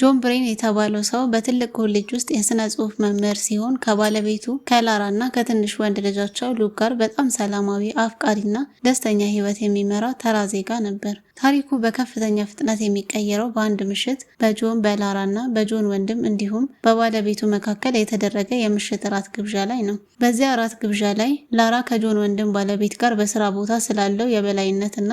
ጆን ብሬን የተባለው ሰው በትልቅ ኮሌጅ ውስጥ የሥነ ጽሑፍ መምህር ሲሆን ከባለቤቱ ከላራ እና ከትንሽ ወንድ ልጃቸው ሉክ ጋር በጣም ሰላማዊ፣ አፍቃሪና ደስተኛ ሕይወት የሚመራ ተራ ዜጋ ነበር። ታሪኩ በከፍተኛ ፍጥነት የሚቀየረው በአንድ ምሽት በጆን፣ በላራ እና በጆን ወንድም እንዲሁም በባለቤቱ መካከል የተደረገ የምሽት እራት ግብዣ ላይ ነው። በዚያ እራት ግብዣ ላይ ላራ ከጆን ወንድም ባለቤት ጋር በስራ ቦታ ስላለው የበላይነትና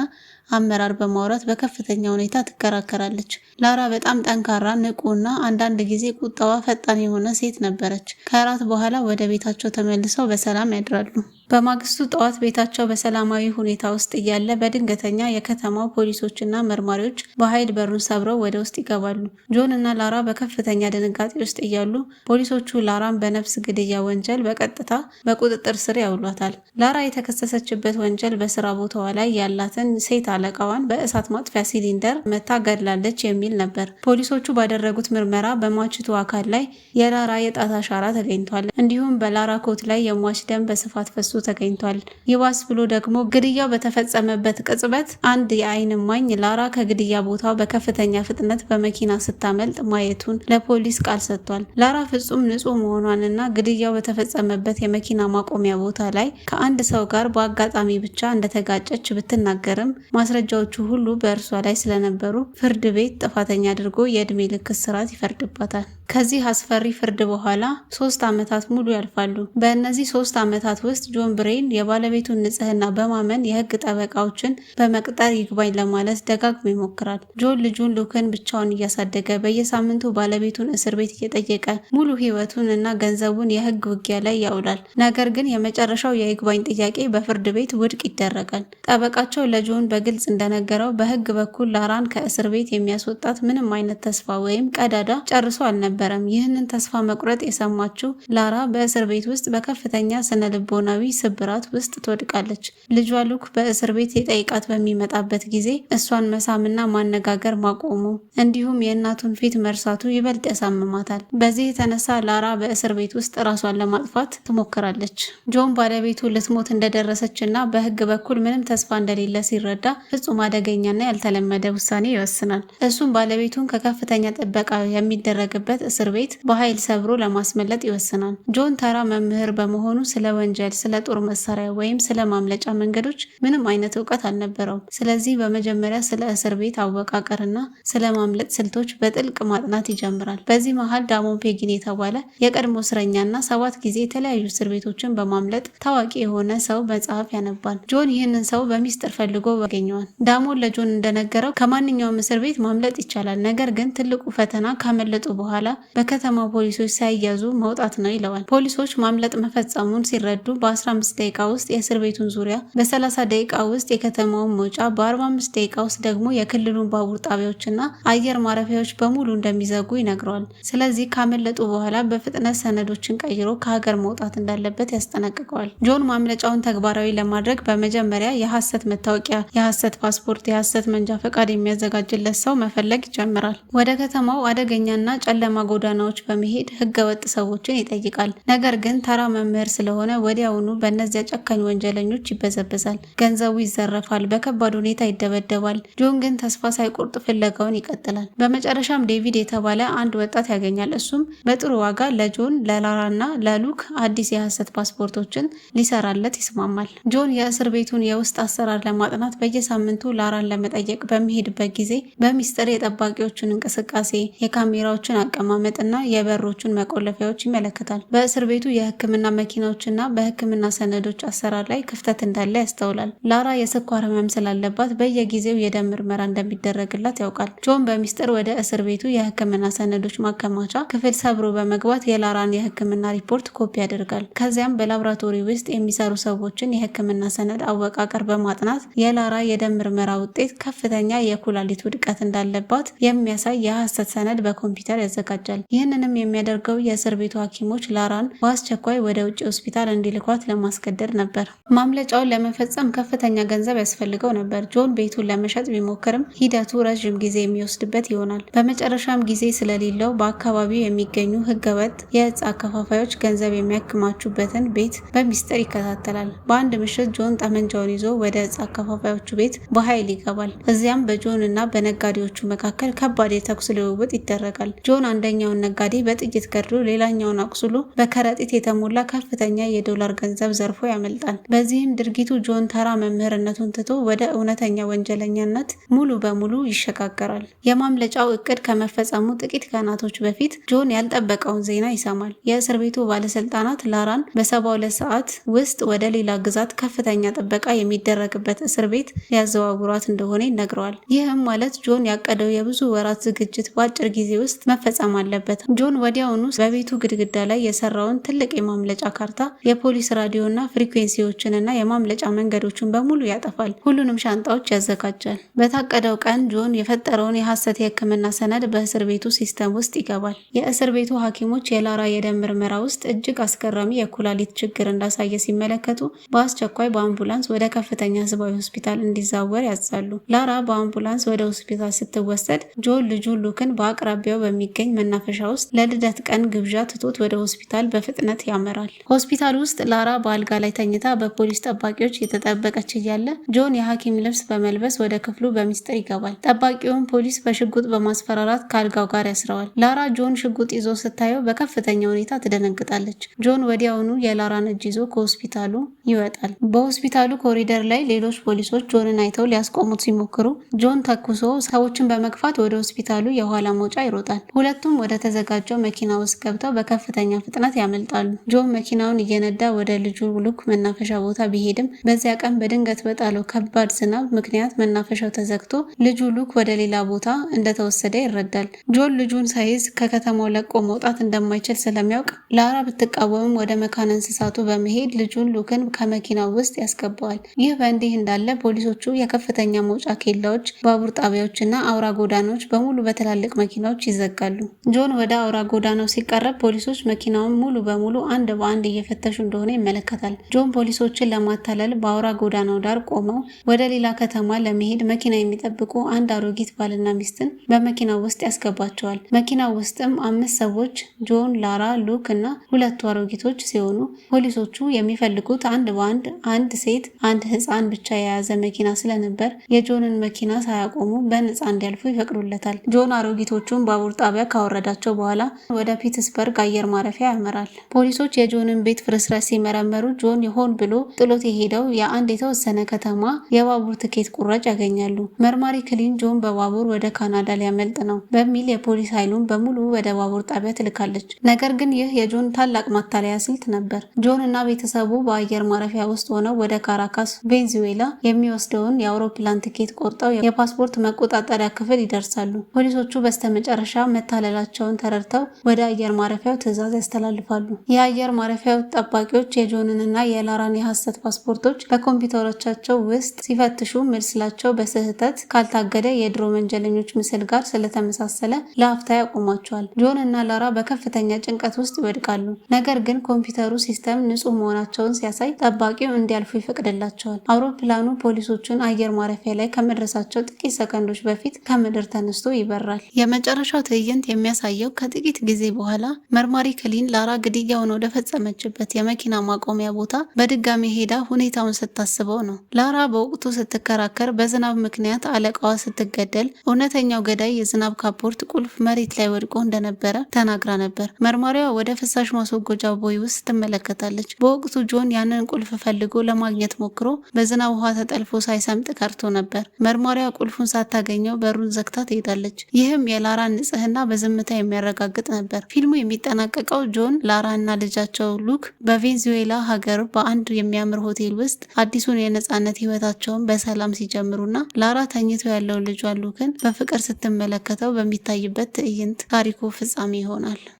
አመራር በማውራት በከፍተኛ ሁኔታ ትከራከራለች። ላራ በጣም ጠንካራ፣ ንቁና አንዳንድ ጊዜ ቁጣዋ ፈጣን የሆነ ሴት ነበረች። ከእራት በኋላ ወደ ቤታቸው ተመልሰው በሰላም ያድራሉ። በማግስቱ ጠዋት ቤታቸው በሰላማዊ ሁኔታ ውስጥ እያለ በድንገተኛ የከተማው ፖሊሶችና መርማሪዎች በኃይል በሩን ሰብረው ወደ ውስጥ ይገባሉ። ጆን እና ላራ በከፍተኛ ድንጋጤ ውስጥ እያሉ ፖሊሶቹ ላራን በነፍስ ግድያ ወንጀል በቀጥታ በቁጥጥር ስር ያውሏታል። ላራ የተከሰሰችበት ወንጀል በስራ ቦታዋ ላይ ያላትን ሴት አለቃዋን በእሳት ማጥፊያ ሲሊንደር መታ ገድላለች የሚል ነበር። ፖሊሶቹ ባደረጉት ምርመራ በሟችቱ አካል ላይ የላራ የጣት አሻራ ተገኝቷል። እንዲሁም በላራ ኮት ላይ የሟች ደም በስፋት ፈሶ ተገኝቷል። ይባስ ብሎ ደግሞ ግድያው በተፈጸመበት ቅጽበት አንድ የዓይን እማኝ ላራ ከግድያ ቦታው በከፍተኛ ፍጥነት በመኪና ስታመልጥ ማየቱን ለፖሊስ ቃል ሰጥቷል። ላራ ፍጹም ንጹህ መሆኗንና ግድያው በተፈጸመበት የመኪና ማቆሚያ ቦታ ላይ ከአንድ ሰው ጋር በአጋጣሚ ብቻ እንደተጋጨች ብትናገርም ማስረጃዎቹ ሁሉ በእርሷ ላይ ስለነበሩ ፍርድ ቤት ጥፋተኛ አድርጎ የዕድሜ ልክ እስራት ይፈርድባታል። ከዚህ አስፈሪ ፍርድ በኋላ 3 ዓመታት ሙሉ ያልፋሉ። በእነዚህ 3 ዓመታት ውስጥ ጆን ብሬን የባለቤቱን ንጽህና በማመን የህግ ጠበቃዎችን በመቅጠር ይግባኝ ለማለት ደጋግሞ ይሞክራል። ጆን ልጁን ሉክን ብቻውን እያሳደገ በየሳምንቱ ባለቤቱን እስር ቤት እየጠየቀ ሙሉ ህይወቱን እና ገንዘቡን የህግ ውጊያ ላይ ያውላል። ነገር ግን የመጨረሻው የይግባኝ ጥያቄ በፍርድ ቤት ውድቅ ይደረጋል። ጠበቃቸው ለጆን በግልጽ እንደነገረው በህግ በኩል ላራን ከእስር ቤት የሚያስወጣት ምንም አይነት ተስፋ ወይም ቀዳዳ ጨርሶ አልነበረም። ይህንን ተስፋ መቁረጥ የሰማችው ላራ በእስር ቤት ውስጥ በከፍተኛ ስነ ልቦናዊ ስብራት ውስጥ ትወድቃለች። ልጇ ሉክ በእስር ቤት የጠይቃት በሚመጣበት ጊዜ እሷን መሳምና ማነጋገር ማቆሙ እንዲሁም የእናቱን ፊት መርሳቱ ይበልጥ ያሳምማታል። በዚህ የተነሳ ላራ በእስር ቤት ውስጥ ራሷን ለማጥፋት ትሞክራለች። ጆን ባለቤቱ ልትሞት እንደደረሰችና በህግ በኩል ምንም ተስፋ እንደሌለ ሲረዳ ፍጹም አደገኛና ያልተለመደ ውሳኔ ይወስናል። እሱም ባለቤቱን ከከፍተኛ ጥበቃ የሚደረግበት እስር ቤት በኃይል ሰብሮ ለማስመለጥ ይወስናል። ጆን ተራ መምህር በመሆኑ ስለ ወንጀል፣ ስለ ጦር መሳሪያ ወይም ስለ ማምለጫ መንገዶች ምንም አይነት እውቀት አልነበረውም። ስለዚህ በመጀመሪያ ስለ እስር ቤት አወቃቀርና ስለ ማምለጥ ስልቶች በጥልቅ ማጥናት ይጀምራል። በዚህ መሃል ዳሞን ፔጊን የተባለ የቀድሞ እስረኛና 7 ጊዜ የተለያዩ እስር ቤቶችን በማምለጥ ታዋቂ የሆነ ሰው መጽሐፍ ያነባል። ጆን ይህንን ሰው በሚስጥር ፈልጎ ያገኘዋል። ዳሞን ለጆን እንደነገረው ከማንኛውም እስር ቤት ማምለጥ ይቻላል፣ ነገር ግን ትልቁ ፈተና ካመለጡ በኋላ በከተማው ፖሊሶች ሳይያዙ መውጣት ነው ይለዋል። ፖሊሶች ማምለጥ መፈጸሙን ሲረዱ በ15 ደቂቃ ውስጥ የእስር ቤቱን ዙሪያ፣ በ30 ደቂቃ ውስጥ የከተማውን መውጫ፣ በ45 ደቂቃ ውስጥ ደግሞ የክልሉን ባቡር ጣቢያዎችና አየር ማረፊያዎች በሙሉ እንደሚዘጉ ይነግረዋል። ስለዚህ ካመለጡ በኋላ በፍጥነት ሰነዶችን ቀይሮ ከሀገር መውጣት እንዳለበት ያስጠነቅቀዋል። ጆን ማምለጫውን ተግባራዊ ለማድረግ በመጀመሪያ የሐሰት መታወቂያ፣ የሐሰት ፓስፖርት፣ የሐሰት መንጃ ፈቃድ የሚያዘጋጅለት ሰው መፈለግ ይጀምራል። ወደ ከተማው አደገኛና ጨለማ ጎዳናዎች በመሄድ ህገወጥ ሰዎችን ይጠይቃል። ነገር ግን ተራ መምህር ስለሆነ ወዲያውኑ በእነዚያ ጨካኝ ወንጀለኞች ይበዘበዛል። ገንዘቡ ይዘረፋል፣ በከባድ ሁኔታ ይደበደባል። ጆን ግን ተስፋ ሳይቆርጥ ፍለጋውን ይቀጥላል። በመጨረሻም ዴቪድ የተባለ አንድ ወጣት ያገኛል። እሱም በጥሩ ዋጋ ለጆን፣ ለላራና ለሉክ አዲስ የሐሰት ፓስፖርቶችን ሊሰራለት ይስማማል። ጆን የእስር ቤቱን የውስጥ አሰራር ለማጥናት በየሳምንቱ ላራን ለመጠየቅ በሚሄድበት ጊዜ በሚስጥር የጠባቂዎቹን እንቅስቃሴ፣ የካሜራዎችን አቀማመጥና የበሮቹን መቆለፊያዎች ይመለከታል። በእስር ቤቱ የህክምና መኪናዎችና በህክምና ሰነዶች አሰራር ላይ ክፍተት እንዳለ ያስተውላል። ላራ የስኳር ህመም ስላለባት በየጊዜው የደም ምርመራ እንደሚደረግላት ያውቃል። ጆን በሚስጥር ወደ እስር ቤቱ የህክምና ሰነዶች ማከማቻ ክፍል ሰብሮ በመግባት የላራን የህክምና ሪፖርት ኮፒ ያደርጋል። ከዚያም በላብራቶሪ ውስጥ የሚሰሩ ሰዎችን የህክምና ሰነድ አወቃቀር በማጥናት የላራ የደም ምርመራ ውጤት ከፍተኛ የኩላሊት ውድቀት እንዳለባት የሚያሳይ የሐሰት ሰነድ በኮምፒውተር ያዘጋጃል። ይህንንም የሚያደርገው የእስር ቤቱ ሐኪሞች ላራን በአስቸኳይ ወደ ውጭ ሆስፒታል እንዲልኳት ማስገደድ ነበር። ማምለጫውን ለመፈጸም ከፍተኛ ገንዘብ ያስፈልገው ነበር። ጆን ቤቱን ለመሸጥ ቢሞክርም ሂደቱ ረዥም ጊዜ የሚወስድበት ይሆናል። በመጨረሻም ጊዜ ስለሌለው በአካባቢው የሚገኙ ህገወጥ የእጽ አከፋፋዮች ገንዘብ የሚያከማቹበትን ቤት በሚስጥር ይከታተላል። በአንድ ምሽት ጆን ጠመንጃውን ይዞ ወደ እጽ አከፋፋዮቹ ቤት በኃይል ይገባል። እዚያም በጆን እና በነጋዴዎቹ መካከል ከባድ የተኩስ ልውውጥ ይደረጋል። ጆን አንደኛውን ነጋዴ በጥይት ገድሎ ሌላኛውን አቁስሎ በከረጢት የተሞላ ከፍተኛ የዶላር ገንዘብ ዘርፎ ያመልጣል። በዚህም ድርጊቱ ጆን ተራ መምህርነቱን ትቶ ወደ እውነተኛ ወንጀለኛነት ሙሉ በሙሉ ይሸጋገራል። የማምለጫው እቅድ ከመፈጸሙ ጥቂት ቀናቶች በፊት ጆን ያልጠበቀውን ዜና ይሰማል። የእስር ቤቱ ባለስልጣናት ላራን በ72 ሰዓት ውስጥ ወደ ሌላ ግዛት ከፍተኛ ጥበቃ የሚደረግበት እስር ቤት ሊያዘዋውሯት እንደሆነ ይነግረዋል። ይህም ማለት ጆን ያቀደው የብዙ ወራት ዝግጅት በአጭር ጊዜ ውስጥ መፈጸም አለበት። ጆን ወዲያውኑ በቤቱ ግድግዳ ላይ የሰራውን ትልቅ የማምለጫ ካርታ፣ የፖሊስ ራዲዮና ፍሪኩዌንሲዎችንና የማምለጫ መንገዶችን በሙሉ ያጠፋል። ሁሉንም ሻንጣዎች ያዘጋጃል። በታቀደው ቀን ጆን የፈጠረውን የሐሰት የሕክምና ሰነድ በእስር ቤቱ ሲስተም ውስጥ ይገባል። የእስር ቤቱ ሐኪሞች የላራ የደም ምርመራ ውስጥ እጅግ አስገራሚ የኩላሊት ችግር እንዳሳየ ሲመለከቱ በአስቸኳይ በአምቡላንስ ወደ ከፍተኛ ህዝባዊ ሆስፒታል እንዲዛወር ያዛሉ። ላራ በአምቡላንስ ወደ ሆስፒታል ስትወሰድ ጆን ልጁ ሉክን በአቅራቢያው በሚገኝ መናፈሻ ውስጥ ለልደት ቀን ግብዣ ትቶት ወደ ሆስፒታል በፍጥነት ያመራል። ሆስፒታል ውስጥ ላራ በአልጋ ላይ ተኝታ በፖሊስ ጠባቂዎች የተጠበቀች እያለ ጆን የሐኪም ልብስ በመልበስ ወደ ክፍሉ በሚስጥር ይገባል። ጠባቂውን ፖሊስ በሽጉጥ በማስፈራራት ከአልጋው ጋር ያስረዋል። ላራ ጆን ሽጉጥ ይዞ ስታየው በከፍተኛ ሁኔታ ትደነግጣለች። ጆን ወዲያውኑ የላራን እጅ ይዞ ከሆስፒታሉ ይወጣል። በሆስፒታሉ ኮሪደር ላይ ሌሎች ፖሊሶች ጆንን አይተው ሊያስቆሙት ሲሞክሩ ጆን ተኩሶ ሰዎችን በመግፋት ወደ ሆስፒታሉ የኋላ መውጫ ይሮጣል። ሁለቱም ወደ ተዘጋጀው መኪና ውስጥ ገብተው በከፍተኛ ፍጥነት ያመልጣሉ። ጆን መኪናውን እየነዳ ወደ ልጁ ሉክ መናፈሻ ቦታ ቢሄድም በዚያ ቀን በድንገት በጣለው ከባድ ዝናብ ምክንያት መናፈሻው ተዘግቶ ልጁ ሉክ ወደ ሌላ ቦታ እንደተወሰደ ይረዳል። ጆን ልጁን ሳይዝ ከከተማው ለቆ መውጣት እንደማይችል ስለሚያውቅ ላራ ብትቃወምም ወደ መካነ እንስሳቱ በመሄድ ልጁን ሉክን ከመኪናው ውስጥ ያስገባዋል። ይህ በእንዲህ እንዳለ ፖሊሶቹ የከፍተኛ መውጫ ኬላዎች፣ ባቡር ጣቢያዎችና አውራ ጎዳናዎች በሙሉ በትላልቅ መኪናዎች ይዘጋሉ። ጆን ወደ አውራ ጎዳናው ሲቀረብ ፖሊሶች መኪናውን ሙሉ በሙሉ አንድ በአንድ እየፈተሹ እንደሆነ ይመለከታል። ጆን ፖሊሶችን ለማታለል በአውራ ጎዳናው ዳር ቆመው ወደ ሌላ ከተማ ለመሄድ መኪና የሚጠብቁ አንድ አሮጊት ባልና ሚስትን በመኪናው ውስጥ ያስገባቸዋል። መኪናው ውስጥም 5 ሰዎች ጆን፣ ላራ፣ ሉክ እና 2 አሮጊቶች ሲሆኑ ፖሊሶቹ የሚፈልጉት አንድ በአንድ አንድ ሴት፣ አንድ ህፃን ብቻ የያዘ መኪና ስለነበር የጆንን መኪና ሳያቆሙ በነፃ እንዲያልፉ ይፈቅዱለታል። ጆን አሮጊቶቹን ባቡር ጣቢያ ካወረዳቸው በኋላ ወደ ፒትስበርግ አየር ማረፊያ ያመራል። ፖሊሶች የጆንን ቤት ፍርስራሽ ሲመረመሩ ጆን ሆን ብሎ ጥሎት የሄደው የአንድ የተወሰነ ከተማ የባቡር ትኬት ቁራጭ ያገኛሉ። መርማሪ ክሊን ጆን በባቡር ወደ ካናዳ ሊያመልጥ ነው በሚል የፖሊስ ኃይሉን በሙሉ ወደ ባቡር ጣቢያ ትልካለች። ነገር ግን ይህ የጆን ታላቅ ማታለያ ስልት ነበር። ጆን እና ቤተሰቡ በአየር ማረፊያ ውስጥ ሆነው ወደ ካራካስ ቬንዙዌላ የሚወስደውን የአውሮፕላን ትኬት ቆርጠው የፓስፖርት መቆጣጠሪያ ክፍል ይደርሳሉ። ፖሊሶቹ በስተመጨረሻ መታለላቸውን ተረድተው ወደ አየር ማረፊያው ትዕዛዝ ያስተላልፋሉ። የአየር ማረፊያው ጠባቂዎች የጆንንና የላራን የሐሰት ፓስፖርቶች በኮምፒውተሮቻቸው ውስጥ ሲፈትሹ ምስላቸው በስህተት ካልታገደ የድሮ ወንጀለኞች ምስል ጋር ስለተመሳሰለ ለአፍታ ያቆሟቸዋል። ጆን እና ላራ በከፍተኛ ጭንቀት ውስጥ ይወድቃሉ። ነገር ግን ኮምፒውተሩ ሲስተም ንጹህ መሆናቸውን ሲያሳይ ጠባቂው እንዲያልፉ ይፈቅድላቸዋል። አውሮፕላኑ ፖሊሶቹን አየር ማረፊያ ላይ ከመድረሳቸው ጥቂት ሰከንዶች በፊት ከምድር ተነስቶ ይበራል። የመጨረሻው ትዕይንት የሚያሳየው ከጥቂት ጊዜ በኋላ መርማሪ ክሊን ላራ ግድያውን ወደ ፈጸመችበት የመኪና ማቆሚያ ቦታ በድጋሚ ሄዳ ሁኔታውን ስታስበው ነው። ላራ በወቅቱ ስትከራከር በዝናብ ምክንያት አለቃዋ ስትገደል እውነተኛው ገዳይ የዝናብ ካፖርት ቁልፍ መሬት ላይ ወድቆ እንደነበረ ተናግራ ነበር። መርማሪዋ ወደ ፍሳሽ ማስወገጃ ቦይ ውስጥ ትመለከታለች። በወቅቱ ጆን ያንን ቁልፍ ፈልጎ ለማግኘት ሞክሮ በዝናብ ውሃ ተጠልፎ ሳይሰምጥ ቀርቶ ነበር። መርማሪዋ ቁልፉን ሳታገኘው በሩን ዘግታ ትሄዳለች። ይህም የላራን ንጽህና በዝምታ የሚያረጋግጥ ነበር። ፊልሙ የሚጠናቀቀው ጆን፣ ላራ እና ልጃቸው ሉክ በቬንዙዌላ ሀገር በአንድ የሚያምር ሆቴል ውስጥ አዲሱን የነጻነት ህይወታቸውን በሰላም ሲጀምሩና ላራ ተኝቶ ያለውን ልጇን ሉክን በፍቅር ስትመለከተው በሚታይበት ትዕይንት ታሪኩ ፍጻሜ ይሆናል።